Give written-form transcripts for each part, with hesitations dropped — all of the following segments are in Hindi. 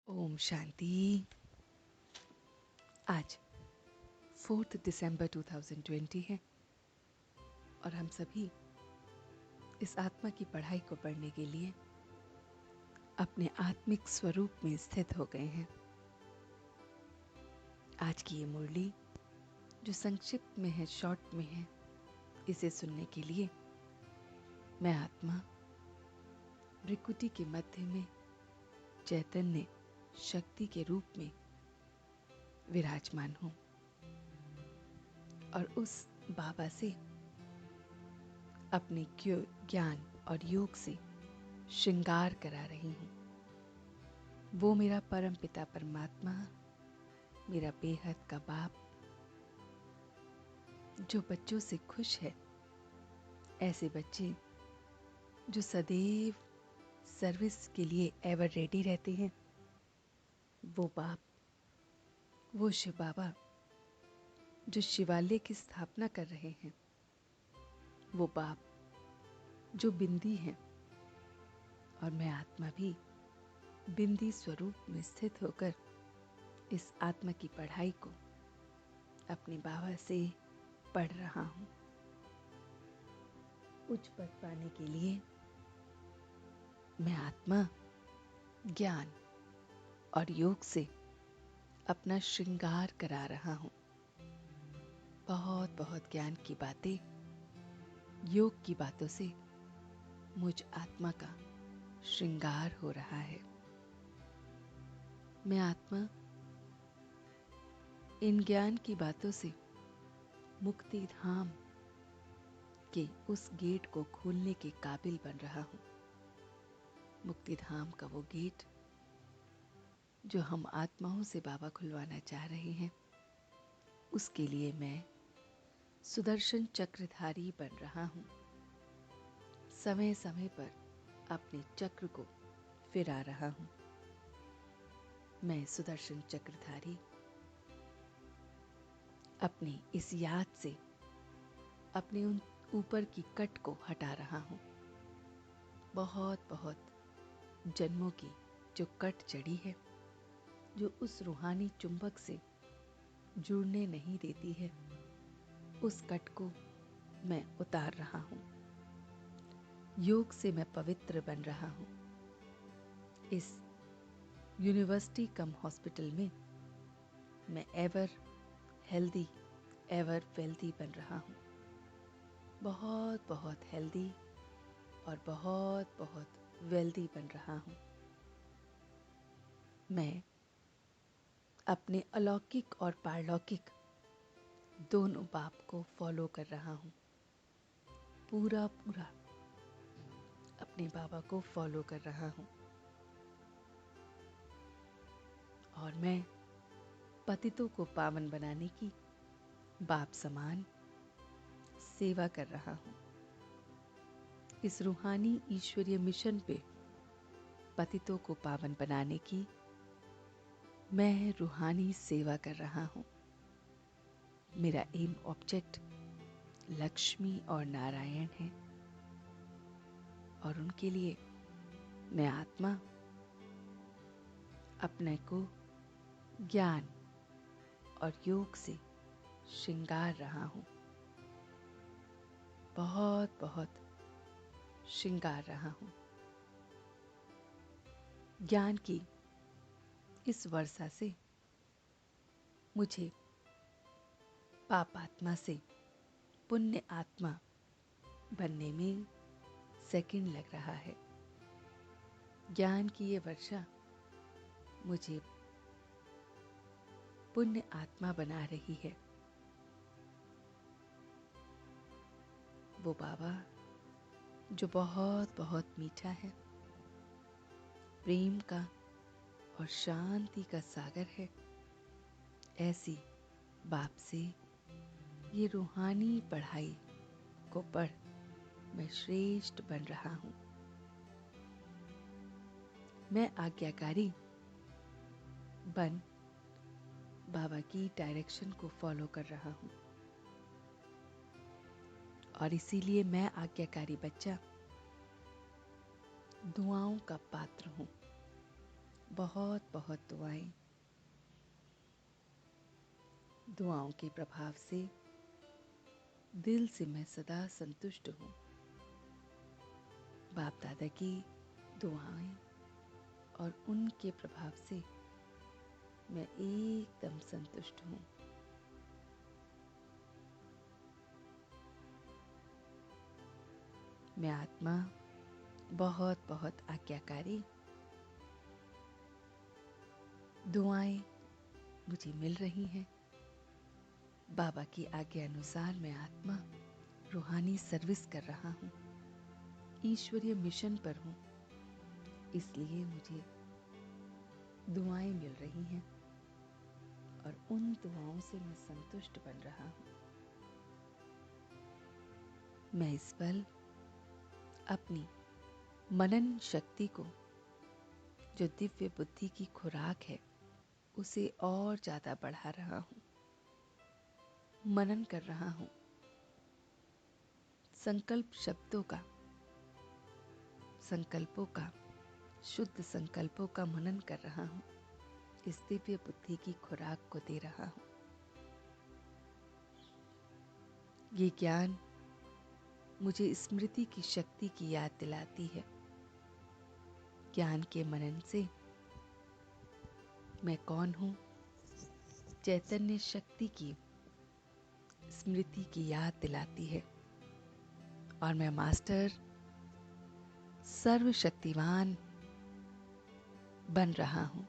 ओम शांति। आज 4 दिसंबर 2020 है और हम सभी इस आत्मा की पढ़ाई को पढ़ने के लिए अपने आत्मिक स्वरूप में स्थित हो गए हैं। आज की ये मुरली जो संक्षिप्त में है, शॉर्ट में है, इसे सुनने के लिए मैं आत्मा भृकुटी के मध्य में चैतन्य शक्ति के रूप में विराजमान हूँ और उस बाबा से अपने ज्ञान और योग से श्रृंगार करा रही हूँ। वो मेरा परम पिता परमात्मा, मेरा बेहद का बाप, जो बच्चों से खुश है, ऐसे बच्चे जो सदैव सर्विस के लिए एवर रेडी रहते हैं, वो बाप, वो शिव बाबा जो शिवालय की स्थापना कर रहे हैं, वो बाप जो बिंदी हैं, और मैं आत्मा भी बिंदी स्वरूप में स्थित होकर इस आत्मा की पढ़ाई को अपने बाबा से पढ़ रहा हूँ। उच्च पद पाने के लिए मैं आत्मा ज्ञान और योग से अपना श्रृंगार करा रहा हूँ। बहुत बहुत ज्ञान की बातें, योग की बातों से मुझ आत्मा का श्रृंगार हो रहा है। मैं आत्मा इन ज्ञान की बातों से मुक्ति धाम के उस गेट को खोलने के काबिल बन रहा हूँ। मुक्ति धाम का वो गेट जो हम आत्माओं से बाबा खुलवाना चाह रहे हैं, उसके लिए मैं सुदर्शन चक्रधारी बन रहा हूँ। समय समय पर अपने चक्र को फिरा रहा हूँ। मैं सुदर्शन चक्रधारी अपनी इस याद से अपने उन ऊपर की कट को हटा रहा हूँ। बहुत बहुत जन्मों की जो कट चढ़ी है, जो उस रूहानी चुंबक से जुड़ने नहीं देती है, उस कट को मैं उतार रहा हूँ। योग से मैं पवित्र बन रहा हूँ। इस यूनिवर्सिटी कम हॉस्पिटल में मैं एवर हेल्दी, एवर वेल्दी बन रहा हूँ। बहुत बहुत हेल्दी और बहुत बहुत वेल्दी बन रहा हूँ। मैं अपने अलौकिक और पारलौकिक दोनों बाप को फॉलो कर रहा हूँ। पूरा पूरा अपने बाबा को फॉलो कर रहा हूँ और मैं पतितों को पावन बनाने की बाप समान सेवा कर रहा हूँ। इस रूहानी ईश्वरीय मिशन पे पतितों को पावन बनाने की मैं रूहानी सेवा कर रहा हूँ। मेरा एम ऑब्जेक्ट लक्ष्मी और नारायण है और उनके लिए मैं आत्मा अपने को ज्ञान और योग से श्रृंगार रहा हूँ। बहुत बहुत श्रृंगार रहा हूँ। ज्ञान की इस वर्षा से मुझे पाप आत्मा से पुण्य आत्मा बनने में सेकंड लग रहा है। ज्ञान की ये वर्षा मुझे पुण्य आत्मा बना रही है। वो बाबा जो बहुत बहुत मीठा है, प्रेम का और शांति का सागर है, ऐसी बाप से ये रूहानी पढ़ाई को पढ़ मैं श्रेष्ठ बन रहा हूँ। मैं आज्ञाकारी बन बाबा की डायरेक्शन को फॉलो कर रहा हूँ और इसीलिए मैं आज्ञाकारी बच्चा दुआओं का पात्र हूँ। बहुत बहुत दुआएं। दुआओं के प्रभाव से दिल से मैं सदा संतुष्ट हूँ। बाप दादा की दुआएं और उनके प्रभाव से मैं एकदम संतुष्ट हूँ। मैं आत्मा बहुत बहुत आज्ञाकारी। दुआएं मुझे मिल रही हैं। बाबा की आज्ञा अनुसार मैं आत्मा रूहानी सर्विस कर रहा हूँ, ईश्वरीय मिशन पर हूँ, इसलिए मुझे दुआएं मिल रही हैं और उन दुआओं से मैं संतुष्ट बन रहा हूँ। मैं इस पल अपनी मनन शक्ति को, जो दिव्य बुद्धि की खुराक है, उसे और ज्यादा बढ़ा रहा हूँ, मनन कर रहा हूँ। संकल्प शब्दों का, संकल्पों का, शुद्ध संकल्पों का मनन कर रहा हूँ। इस दिव्य बुद्धि की खुराक को दे रहा हूँ। ये ज्ञान मुझे स्मृति की शक्ति की याद दिलाती है। ज्ञान के मनन से मैं कौन हूँ, चैतन्य शक्ति की स्मृति की याद दिलाती है और मैं मास्टर सर्वशक्तिवान बन रहा हूँ।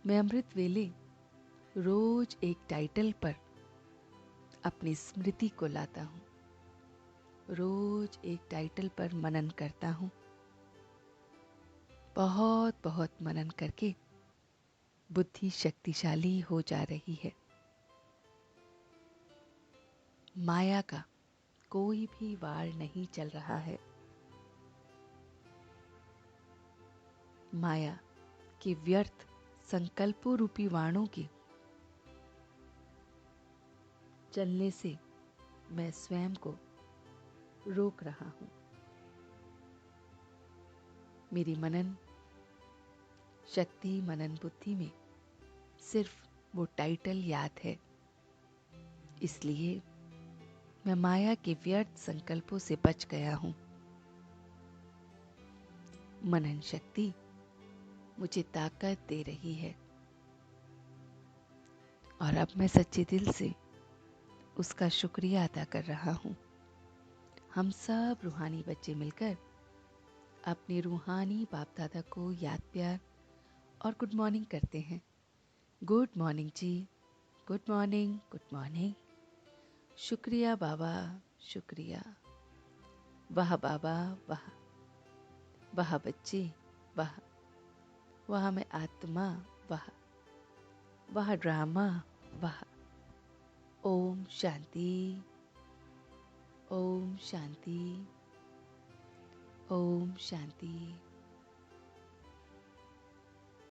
मैं अमृत वेले रोज एक टाइटल पर अपनी स्मृति को लाता हूँ, रोज एक टाइटल पर मनन करता हूँ। बहुत बहुत मनन करके बुद्धि शक्तिशाली हो जा रही है। माया का कोई भी वार नहीं चल रहा है। माया के व्यर्थ संकल्पों रूपी वाणों के चलने से मैं स्वयं को रोक रहा हूँ। मेरी मनन शक्ति, मनन बुद्धि में सिर्फ वो टाइटल याद है, इसलिए मैं माया के व्यर्थ संकल्पों से बच गया हूँ। मनन शक्ति मुझे ताकत दे रही है और अब मैं सच्चे दिल से उसका शुक्रिया अदा कर रहा हूँ। हम सब रूहानी बच्चे मिलकर अपने रूहानी बाप दादा को याद, प्यार और गुड मॉर्निंग करते हैं। गुड मॉर्निंग जी, गुड मॉर्निंग, गुड मॉर्निंग। शुक्रिया बाबा, शुक्रिया। वाह बाबा, वाह। वाह बच्चे, वाह। वाह मैं आत्मा, वाह। वाह ड्रामा, वाह। ओम शांति, ओम शांति, ओम शांति।